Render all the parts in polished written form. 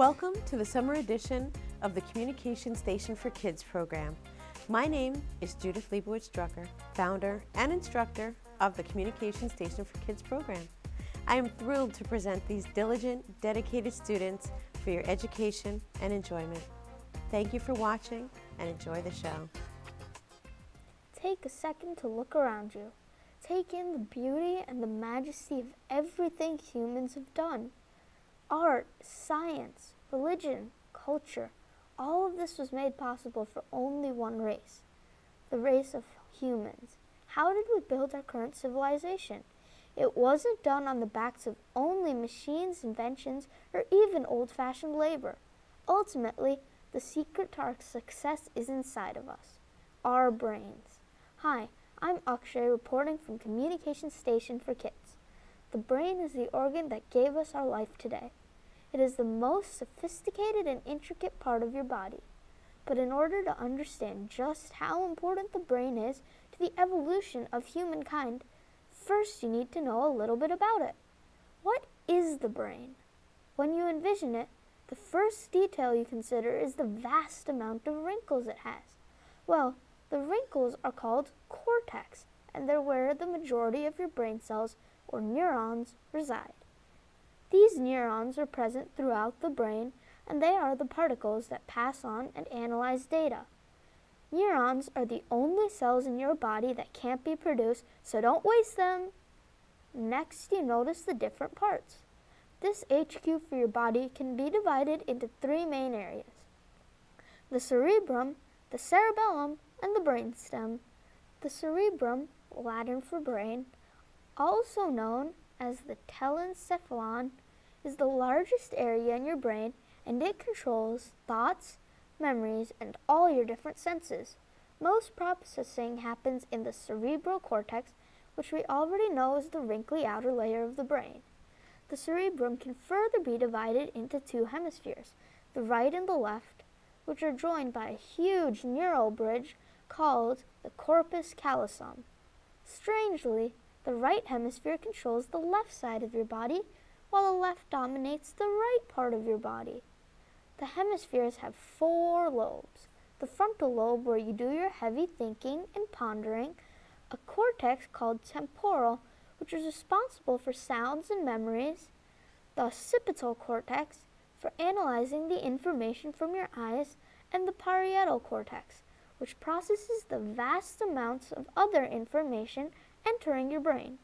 Welcome to the summer edition of the Communication Station for Kids program. My name is Judith Leibowitz-Drucker, founder and instructor of the Communication Station for Kids program. I am thrilled to present these diligent, dedicated students for your education and enjoyment. Thank you for watching and enjoy the show. Take a second to look around you. Take in the beauty and the majesty of everything humans have done. Art, science, religion, culture, all of this was made possible for only one race, the race of humans. How did we build our current civilization? It wasn't done on the backs of only machines, inventions, or even old-fashioned labor. Ultimately, the secret to our success is inside of us, our brains. Hi, I'm Akshay reporting from Communication Station for Kids. The brain is the organ that gave us our life today. It is the most sophisticated and intricate part of your body. But in order to understand just how important the brain is to the evolution of humankind, first you need to know a little bit about it. What is the brain? When you envision it, the first detail you consider is the vast amount of wrinkles it has. Well, the wrinkles are called cortex, and they're where the majority of your brain cells, or neurons, reside. These neurons are present throughout the brain, and they are the particles that pass on and analyze data. Neurons are the only cells in your body that can't be produced, so don't waste them. Next, you notice the different parts. This HQ for your body can be divided into three main areas: the cerebrum, the cerebellum, and the brainstem. The cerebrum, Latin for brain, also known as the telencephalon, is the largest area in your brain, and it controls thoughts, memories, and all your different senses. Most processing happens in the cerebral cortex, which we already know is the wrinkly outer layer of the brain. The cerebrum can further be divided into two hemispheres, the right and the left, which are joined by a huge neural bridge called the corpus callosum. Strangely, the right hemisphere controls the left side of your body, while the left dominates the right part of your body. The hemispheres have four lobes: the frontal lobe, where you do your heavy thinking and pondering, a cortex called temporal, which is responsible for sounds and memories, the occipital cortex, for analyzing the information from your eyes, and the parietal cortex, which processes the vast amounts of other information entering your brain.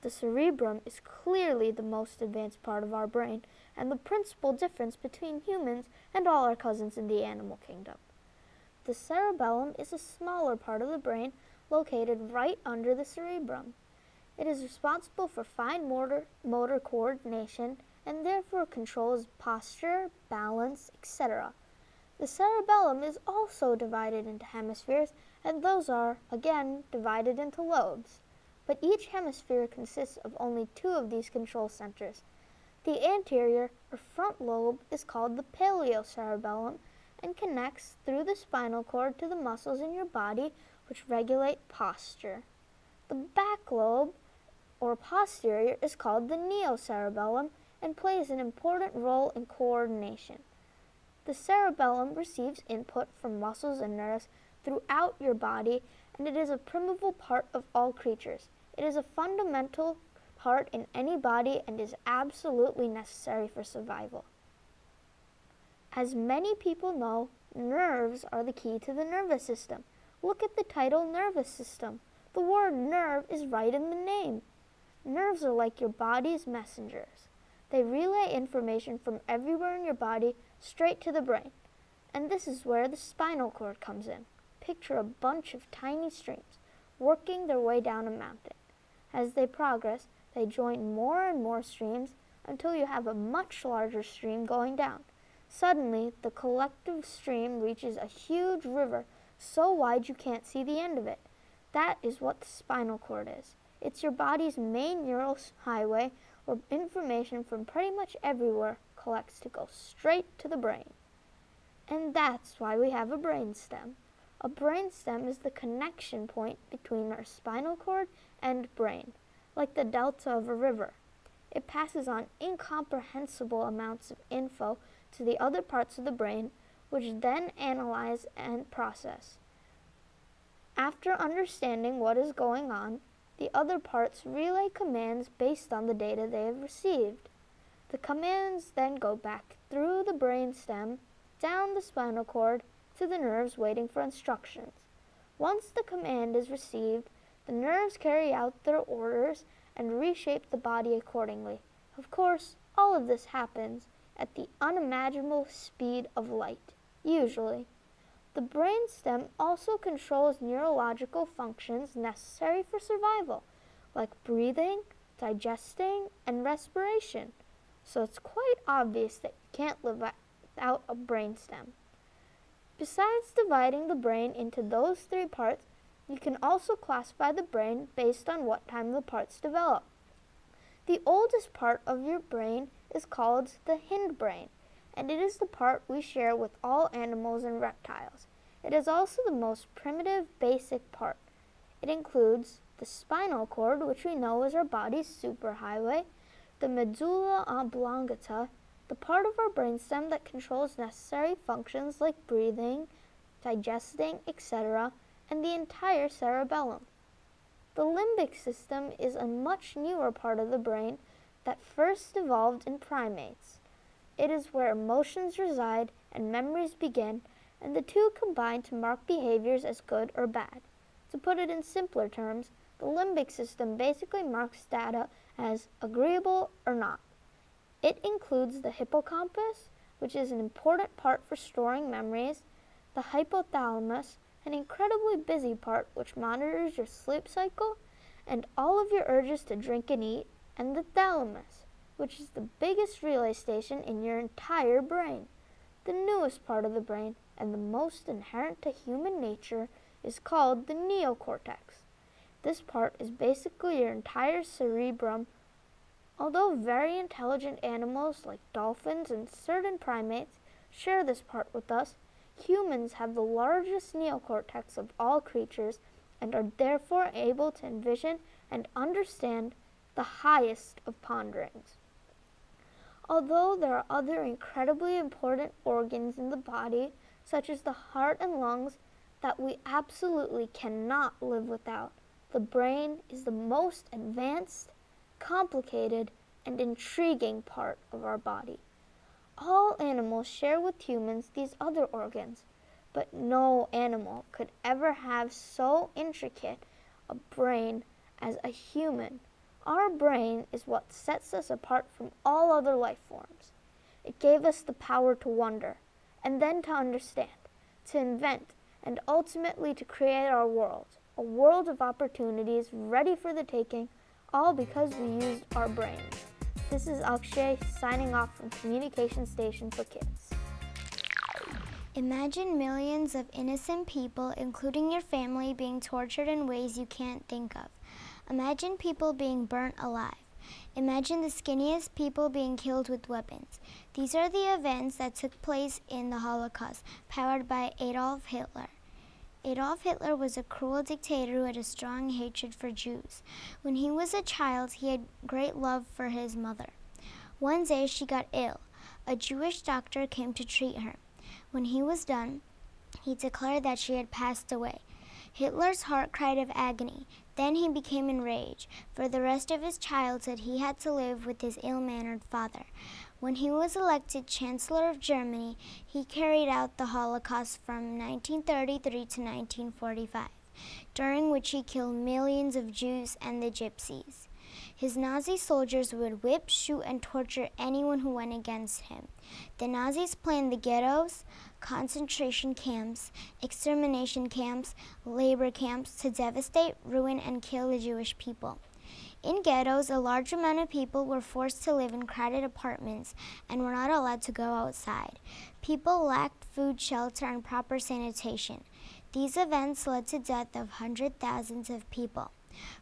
The cerebrum is clearly the most advanced part of our brain and the principal difference between humans and all our cousins in the animal kingdom. The cerebellum is a smaller part of the brain located right under the cerebrum. It is responsible for fine motor coordination and therefore controls posture, balance, etc. The cerebellum is also divided into hemispheres, and those are, again, divided into lobes. But each hemisphere consists of only two of these control centers. The anterior, or front lobe, is called the paleocerebellum and connects through the spinal cord to the muscles in your body which regulate posture. The back lobe, or posterior, is called the neocerebellum and plays an important role in coordination. The cerebellum receives input from muscles and nerves throughout your body, and it is a primeval part of all creatures. It is a fundamental part in any body and is absolutely necessary for survival. As many people know, nerves are the key to the nervous system. Look at the title, nervous system. The word nerve is right in the name. Nerves are like your body's messengers. They relay information from everywhere in your body straight to the brain. And this is where the spinal cord comes in. Picture a bunch of tiny streams working their way down a mountain. As they progress, they join more and more streams until you have a much larger stream going down. Suddenly, the collective stream reaches a huge river so wide you can't see the end of it. That is what the spinal cord is. It's your body's main neural highway where information from pretty much everywhere collects to go straight to the brain. And that's why we have a brainstem. A brainstem is the connection point between our spinal cord and brain, like the delta of a river. It passes on incomprehensible amounts of info to the other parts of the brain, which then analyze and process. After understanding what is going on, the other parts relay commands based on the data they have received. The commands then go back through the brain stem, down the spinal cord, to the nerves waiting for instructions. Once the command is received, the nerves carry out their orders and reshape the body accordingly. Of course, all of this happens at the unimaginable speed of light, usually. The brainstem also controls neurological functions necessary for survival, like breathing, digesting, and respiration. So it's quite obvious that you can't live without a brainstem. Besides dividing the brain into those three parts, you can also classify the brain based on what time the parts develop. The oldest part of your brain is called the hindbrain, and it is the part we share with all animals and reptiles. It is also the most primitive, basic part. It includes the spinal cord, which we know is our body's superhighway, the medulla oblongata, the part of our brainstem that controls necessary functions like breathing, digesting, etc., and the entire cerebellum. The limbic system is a much newer part of the brain that first evolved in primates. It is where emotions reside and memories begin, and the two combine to mark behaviors as good or bad. To put it in simpler terms, the limbic system basically marks data as agreeable or not. It includes the hippocampus, which is an important part for storing memories, the hypothalamus, an incredibly busy part which monitors your sleep cycle and all of your urges to drink and eat, and the thalamus, which is the biggest relay station in your entire brain. The newest part of the brain, and the most inherent to human nature, is called the neocortex. This part is basically your entire cerebrum. Although very intelligent animals like dolphins and certain primates share this part with us, humans have the largest neocortex of all creatures and are therefore able to envision and understand the highest of ponderings. Although there are other incredibly important organs in the body, such as the heart and lungs, that we absolutely cannot live without, the brain is the most advanced, complicated, and intriguing part of our body. All animals share with humans these other organs, but no animal could ever have so intricate a brain as a human. Our brain is what sets us apart from all other life forms. It gave us the power to wonder, and then to understand, to invent, and ultimately to create our world, a world of opportunities ready for the taking, all because we used our brains. This is Akshay signing off from Communication Station for Kids. Imagine millions of innocent people, including your family, being tortured in ways you can't think of. Imagine people being burnt alive. Imagine the skinniest people being killed with weapons. These are the events that took place in the Holocaust, powered by Adolf Hitler. Adolf Hitler was a cruel dictator who had a strong hatred for Jews. When he was a child, he had great love for his mother. One day she got ill. A Jewish doctor came to treat her. When he was done, he declared that she had passed away. Hitler's heart cried of agony. Then he became enraged. For the rest of his childhood, he had to live with his ill-mannered father. When he was elected Chancellor of Germany, he carried out the Holocaust from 1933 to 1945, during which he killed millions of Jews and the Gypsies. His Nazi soldiers would whip, shoot, and torture anyone who went against him. The Nazis planned the ghettos, concentration camps, extermination camps, labor camps to devastate, ruin, and kill the Jewish people. In ghettos, a large amount of people were forced to live in crowded apartments and were not allowed to go outside. People lacked food, shelter, and proper sanitation. These events led to the death of hundreds of thousands of people.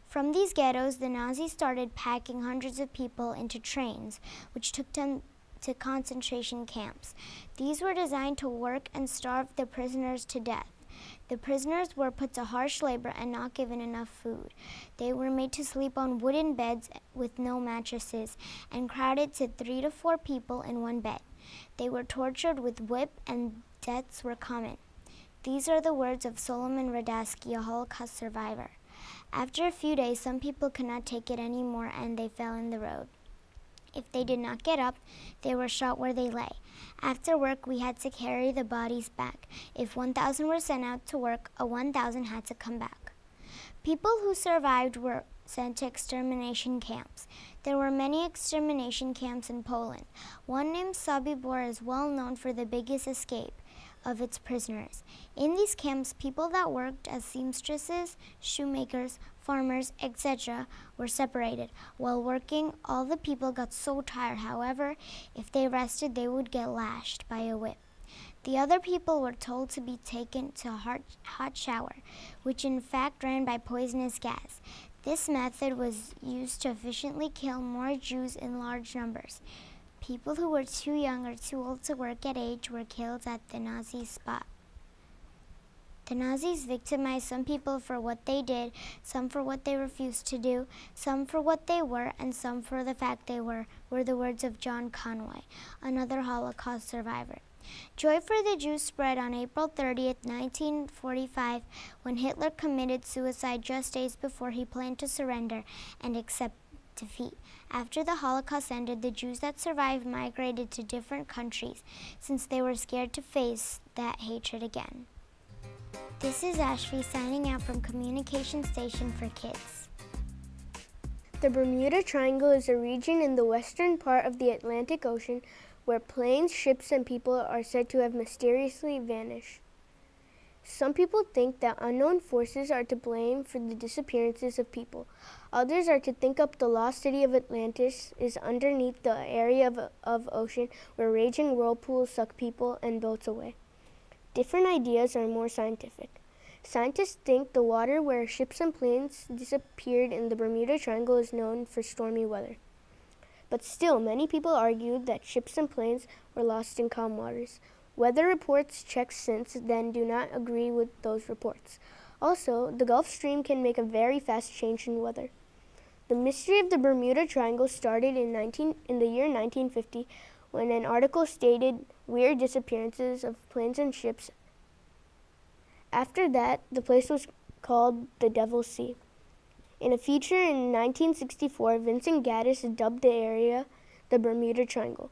From these ghettos, the Nazis started packing hundreds of people into trains, which took them to concentration camps. These were designed to work and starve the prisoners to death. The prisoners were put to harsh labor and not given enough food. They were made to sleep on wooden beds with no mattresses and crowded to 3 to 4 people in one bed. They were tortured with whip and deaths were common. These are the words of Solomon Radasky, a Holocaust survivor. After a few days, some people could not take it anymore and they fell in the road. If they did not get up, they were shot where they lay. After work, we had to carry the bodies back. If 1,000 were sent out to work, 1,000 had to come back. People who survived were sent to extermination camps. There were many extermination camps in Poland. One named Sobibor is well known for the biggest escape of its prisoners. In these camps, people that worked as seamstresses, shoemakers, farmers, etc. were separated. While working, all the people got so tired. However, if they rested, they would get lashed by a whip. The other people were told to be taken to a hot shower, which in fact ran by poisonous gas. This method was used to efficiently kill more Jews in large numbers. People who were too young or too old to work at age were killed at the Nazi spot. The Nazis victimized some people for what they did, some for what they refused to do, some for what they were, and some for the fact they were the words of John Conway, another Holocaust survivor. Joy for the Jews spread on April 30th, 1945, when Hitler committed suicide just days before he planned to surrender and accept defeat. After the Holocaust ended, the Jews that survived migrated to different countries since they were scared to face that hatred again. This is Ashvi signing out from Communication Station for Kids. The Bermuda Triangle is a region in the western part of the Atlantic Ocean where planes, ships, and people are said to have mysteriously vanished. Some people think that unknown forces are to blame for the disappearances of people. Others are to think up the lost city of Atlantis is underneath the area of ocean where raging whirlpools suck people and boats away. Different ideas are more scientific. Scientists think the water where ships and planes disappeared in the Bermuda Triangle is known for stormy weather. But still, many people argue that ships and planes were lost in calm waters. Weather reports checked since then do not agree with those reports. Also, the Gulf Stream can make a very fast change in weather. The mystery of the Bermuda Triangle started in the year 1950 when an article stated weird disappearances of planes and ships. After that, the place was called the Devil's Sea. In a feature in 1964, Vincent Gaddis dubbed the area the Bermuda Triangle.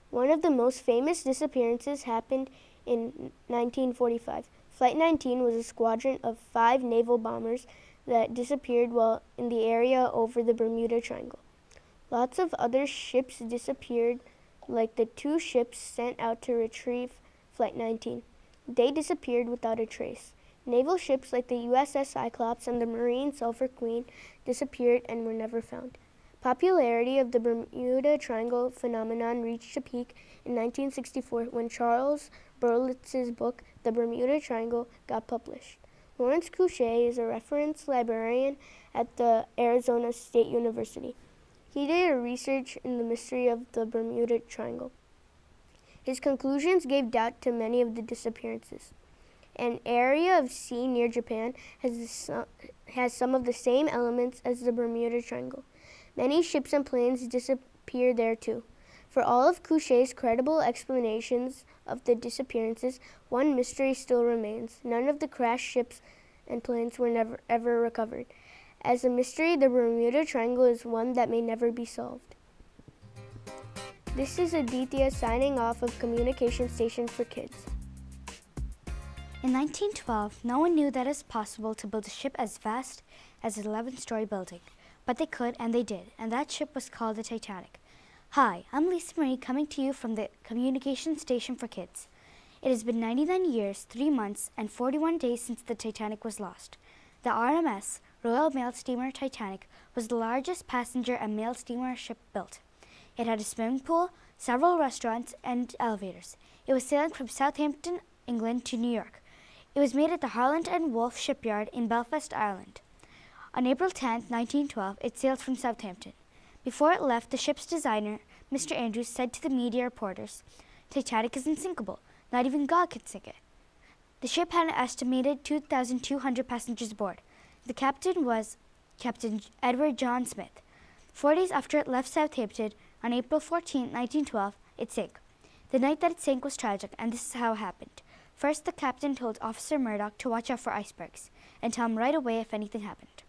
One of the most famous disappearances happened in 1945. Flight 19 was a squadron of 5 naval bombers that disappeared while in the area over the Bermuda Triangle. Lots of other ships disappeared, like the 2 ships sent out to retrieve Flight 19. They disappeared without a trace. Naval ships like the USS Cyclops and the Marine Sulphur Queen disappeared and were never found. Popularity of the Bermuda Triangle phenomenon reached a peak in 1964 when Charles Berlitz's book, The Bermuda Triangle, got published. Lawrence Couchet is a reference librarian at the Arizona State University. He did a research in the mystery of the Bermuda Triangle. His conclusions gave doubt to many of the disappearances. An area of sea near Japan has some of the same elements as the Bermuda Triangle. Many ships and planes disappear there too. For all of Couchet's credible explanations of the disappearances, one mystery still remains. None of the crashed ships and planes were ever recovered. As a mystery, the Bermuda Triangle is one that may never be solved. This is Adithya signing off of Communication Station for Kids. In 1912, no one knew that it was possible to build a ship as vast as an 11-story building. But they could, and they did, and that ship was called the Titanic. Hi, I'm Lisa Marie, coming to you from the Communication Station for Kids. It has been 99 years, 3 months, and 41 days since the Titanic was lost. The RMS, Royal Mail Steamer Titanic, was the largest passenger and mail steamer ship built. It had a swimming pool, several restaurants, and elevators. It was sailing from Southampton, England to New York. It was made at the Harland and Wolff shipyard in Belfast, Ireland. On April 10, 1912, it sailed from Southampton. Before it left, the ship's designer, Mr. Andrews, said to the media reporters, "Titanic is unsinkable. Not even God could sink it." The ship had an estimated 2,200 passengers aboard. The captain was Captain Edward John Smith. 4 days after it left Southampton, on April 14, 1912, it sank. The night that it sank was tragic, and this is how it happened. First, the captain told Officer Murdoch to watch out for icebergs and tell him right away if anything happened.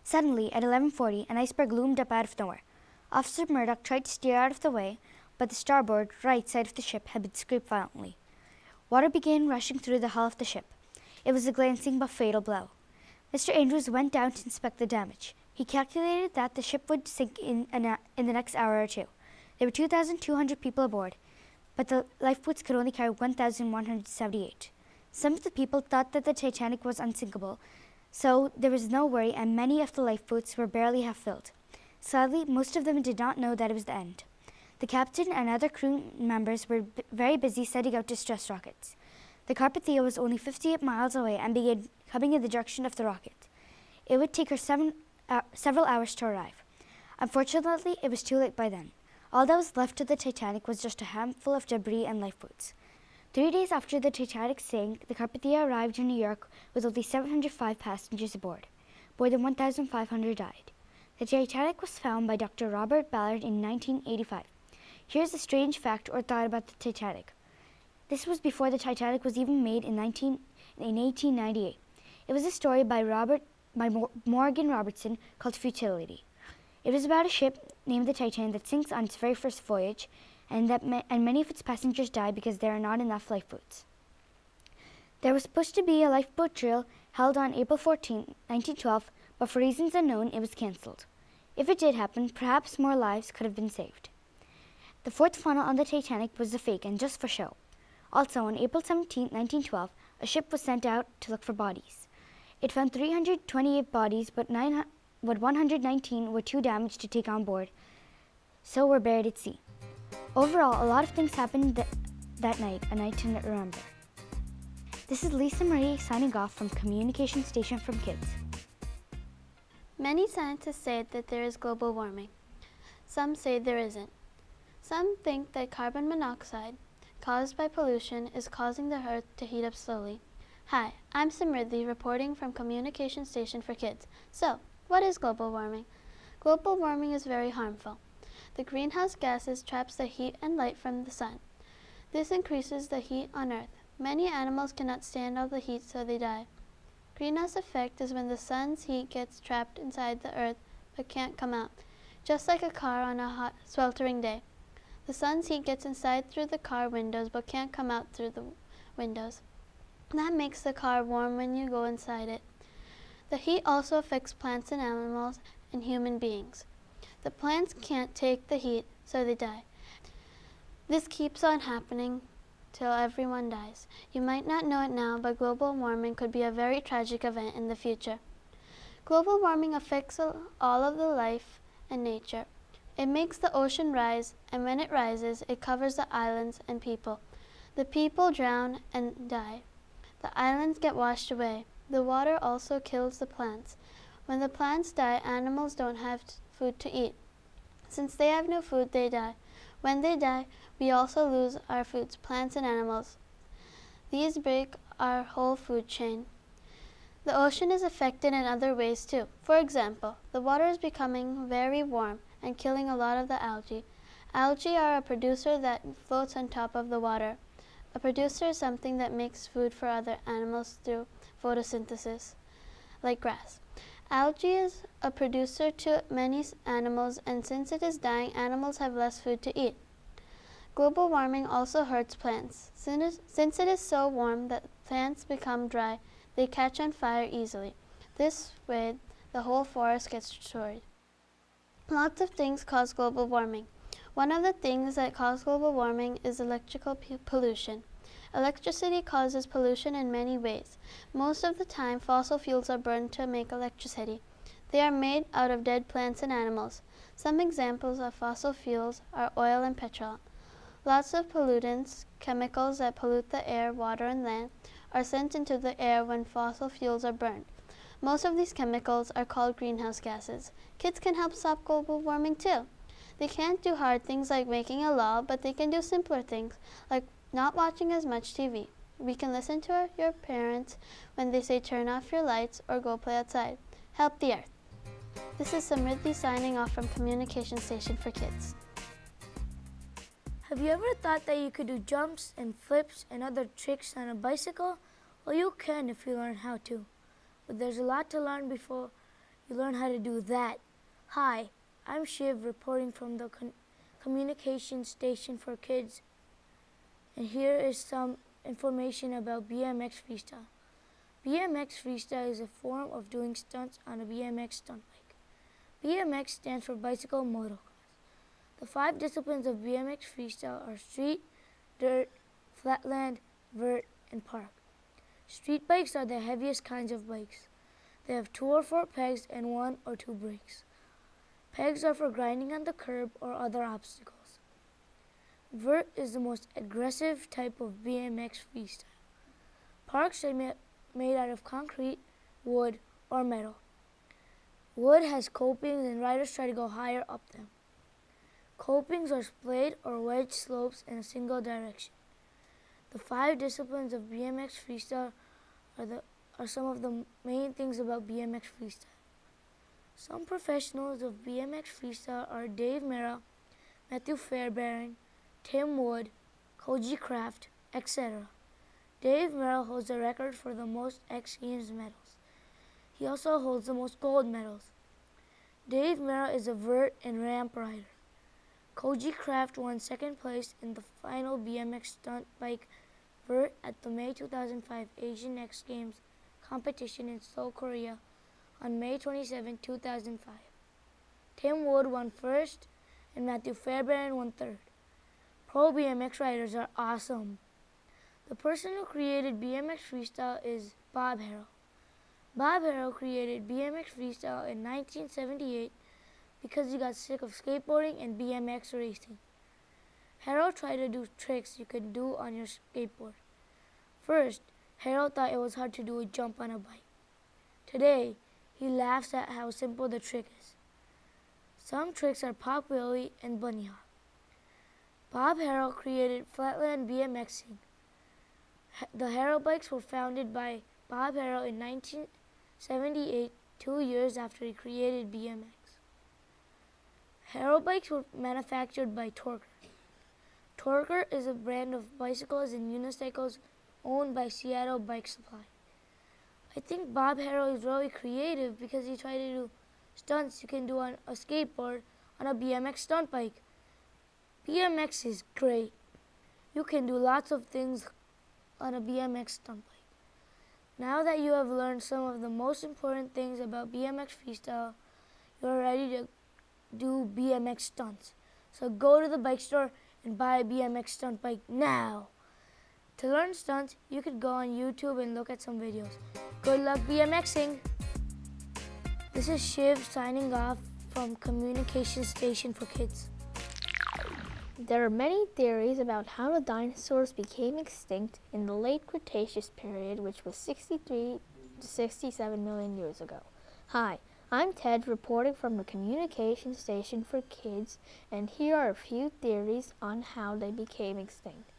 Suddenly, at 11:40, an iceberg loomed up out of nowhere. Officer Murdoch tried to steer out of the way, but the starboard right side of the ship had been scraped violently. Water began rushing through the hull of the ship. It was a glancing but fatal blow. Mr. Andrews went down to inspect the damage. He calculated that the ship would sink in the next hour or two. There were 2,200 people aboard, but the lifeboats could only carry 1,178. Some of the people thought that the Titanic was unsinkable, so there was no worry, and many of the lifeboats were barely half filled. Sadly, most of them did not know that it was the end. The captain and other crew members were very busy setting out distress rockets. The Carpathia was only 58 miles away and began coming in the direction of the rocket. It would take her several hours to arrive. Unfortunately, it was too late by then. All that was left of the Titanic was just a handful of debris and lifeboats. 3 days after the Titanic sank, the Carpathia arrived in New York with only 705 passengers aboard. More than 1,500 died. The Titanic was found by Dr. Robert Ballard in 1985. Here's a strange fact or thought about the Titanic. This was before the Titanic was even made in 1898. It was a story by Morgan Robertson called Futility. It was about a ship named the Titan that sinks on its very first voyage, and many of its passengers die because there are not enough lifeboats. There was supposed to be a lifeboat drill held on April 14, 1912, but for reasons unknown, it was cancelled. If it did happen, perhaps more lives could have been saved. The fourth funnel on the Titanic was a fake and just for show. Also, on April 17, 1912, a ship was sent out to look for bodies. It found 328 bodies, but 119 were too damaged to take on board, so were buried at sea. Overall, a lot of things happened that night, a night to remember. This is Lisa Marie signing off from Communication Station from Kids. Many scientists say that there is global warming. Some say there isn't. Some think that carbon monoxide, caused by pollution, is causing the Earth to heat up slowly. Hi, I'm Samriddhi reporting from Communication Station for Kids. So, what is global warming? Global warming is very harmful. The greenhouse gases traps the heat and light from the sun. This increases the heat on Earth. Many animals cannot stand all the heat, so they die. Greenhouse effect is when the sun's heat gets trapped inside the Earth but can't come out, just like a car on a hot, sweltering day. The sun's heat gets inside through the car windows but can't come out through the windows. That makes the car warm when you go inside it. The heat also affects plants and animals and human beings. The plants can't take the heat, so they die. This keeps on happening till everyone dies. You might not know it now, but global warming could be a very tragic event in the future. Global warming affects all of the life and nature. It makes the ocean rise, and when it rises, it covers the islands and people. The people drown and die. The islands get washed away. The water also kills the plants. When the plants die, animals don't have food to eat. Since they have no food, they die. When they die, we also lose our foods, plants and animals. These break our whole food chain. The ocean is affected in other ways too. For example, the water is becoming very warm and killing a lot of the algae. Algae are a producer that floats on top of the water. A producer is something that makes food for other animals through photosynthesis, like grass. Algae is a producer to many animals, and since it is dying, animals have less food to eat. Global warming also hurts plants. Since it is so warm that plants become dry, they catch on fire easily. This way, the whole forest gets destroyed. Lots of things cause global warming. One of the things that cause global warming is electrical pollution. Electricity causes pollution in many ways. Most of the time, fossil fuels are burned to make electricity. They are made out of dead plants and animals. Some examples of fossil fuels are oil and petrol. Lots of pollutants, chemicals that pollute the air, water, and land, are sent into the air when fossil fuels are burned. Most of these chemicals are called greenhouse gases. Kids can help stop global warming too. They can't do hard things like making a law, but they can do simpler things, like not watching as much TV. We can listen to your parents when they say turn off your lights or go play outside. Help the earth. This is Samriddhi signing off from Communication Station for Kids. Have you ever thought that you could do jumps and flips and other tricks on a bicycle? Well, you can if you learn how to. But there's a lot to learn before you learn how to do that. Hi, I'm Shiv, reporting from the communication station for kids. And here is some information about BMX freestyle. BMX freestyle is a form of doing stunts on a BMX stunt bike. BMX stands for bicycle motocross. The 5 disciplines of BMX freestyle are street, dirt, flatland, vert, and park. Street bikes are the heaviest kinds of bikes. They have 2 or 4 pegs and 1 or 2 brakes. Pegs are for grinding on the curb or other obstacles. Vert is the most aggressive type of BMX freestyle. Parks are made out of concrete, wood, or metal. Wood has copings and riders try to go higher up them. Copings are splayed or wedged slopes in a single direction. The 5 disciplines of BMX freestyle are some of the main things about BMX freestyle. Some professionals of BMX freestyle are Dave Mera, Matthew Fairbairn, Tim Wood, Koji Kraft, etc. Dave Mera holds the record for the most X Games medals. He also holds the most gold medals. Dave Mera is a vert and ramp rider. Koji Kraft won 2nd place in the final BMX stunt bike vert at the May 2005 Asian X Games competition in Seoul, Korea on May 27, 2005. Tim Wood won 1st and Matthew Fairbairn won 3rd. Pro BMX riders are awesome. The person who created BMX freestyle is Bob Harrell. Bob Harrell created BMX freestyle in 1978 because he got sick of skateboarding and BMX racing. Harrell tried to do tricks you could do on your skateboard. First, Harrell thought it was hard to do a jump on a bike. Today, he laughs at how simple the trick is. Some tricks are pop wheelie and bunny hop. Bob Harrell created flatland BMXing. The Harrell bikes were founded by Bob Harrell in 1978, 2 years after he created BMX. Harrell bikes were manufactured by Torker. Torker is a brand of bicycles and unicycles owned by Seattle Bike Supply. I think Bob Harrell is really creative because he tried to do stunts you can do on a skateboard on a BMX stunt bike. BMX is great. You can do lots of things on a BMX stunt bike. Now that you have learned some of the most important things about BMX freestyle, you are ready to do BMX stunts. So go to the bike store and buy a BMX stunt bike now. To learn stunts, you could go on YouTube and look at some videos. Good luck BMXing! This is Shiv signing off from Communication Station for Kids. There are many theories about how the dinosaurs became extinct in the late Cretaceous period, which was 63 to 67 million years ago. Hi, I'm Ted, reporting from the Communication Station for Kids, and here are a few theories on how they became extinct.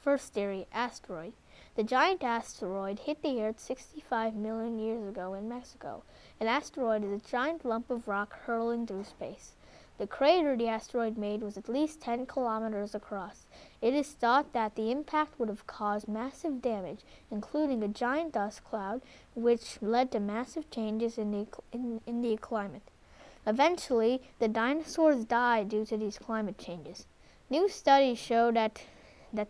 First theory, asteroid. The giant asteroid hit the Earth 65 million years ago in Mexico. An asteroid is a giant lump of rock hurling through space. The crater the asteroid made was at least 10 kilometers across. It is thought that the impact would have caused massive damage, including a giant dust cloud, which led to massive changes in the climate. Eventually, the dinosaurs died due to these climate changes. New studies show that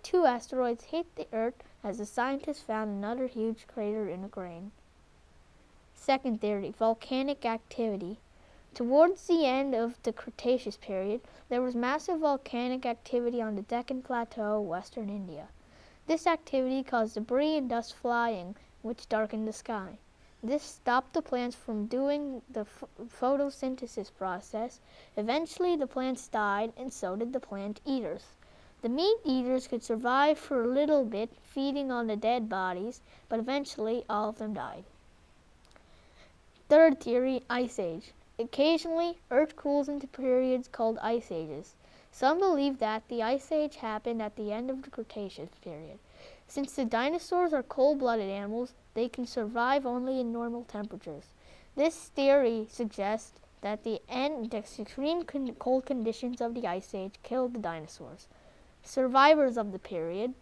2 asteroids hit the Earth as the scientists found another huge crater in a grain. Second theory, volcanic activity. Towards the end of the Cretaceous period, there was massive volcanic activity on the Deccan Plateau, western India. This activity caused debris and dust flying, which darkened the sky. This stopped the plants from doing the photosynthesis process. Eventually, the plants died, and so did the plant eaters. The meat eaters could survive for a little bit, feeding on the dead bodies, but eventually all of them died. Third theory, Ice Age. Occasionally, Earth cools into periods called ice ages. Some believe that the Ice Age happened at the end of the Cretaceous period. Since the dinosaurs are cold-blooded animals, they can survive only in normal temperatures. This theory suggests that the extreme cold conditions of the Ice Age killed the dinosaurs. Survivors of the period.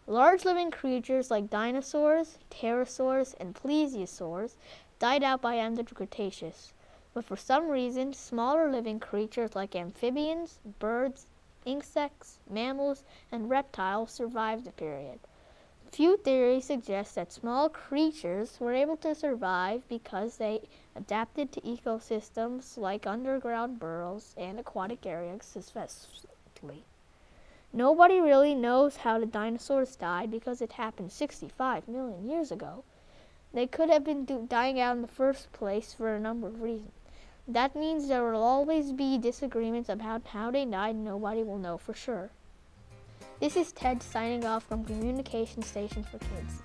Large living creatures like dinosaurs, pterosaurs, and plesiosaurs died out by end of the Cretaceous. But for some reason, smaller living creatures like amphibians, birds, insects, mammals, and reptiles survived the period. Few theories suggest that small creatures were able to survive because they adapted to ecosystems like underground burrows and aquatic areas successfully. Nobody really knows how the dinosaurs died because it happened 65 million years ago. They could have been dying out in the first place for a number of reasons. That means there will always be disagreements about how they died and nobody will know for sure. This is Ted signing off from Communication Station for Kids.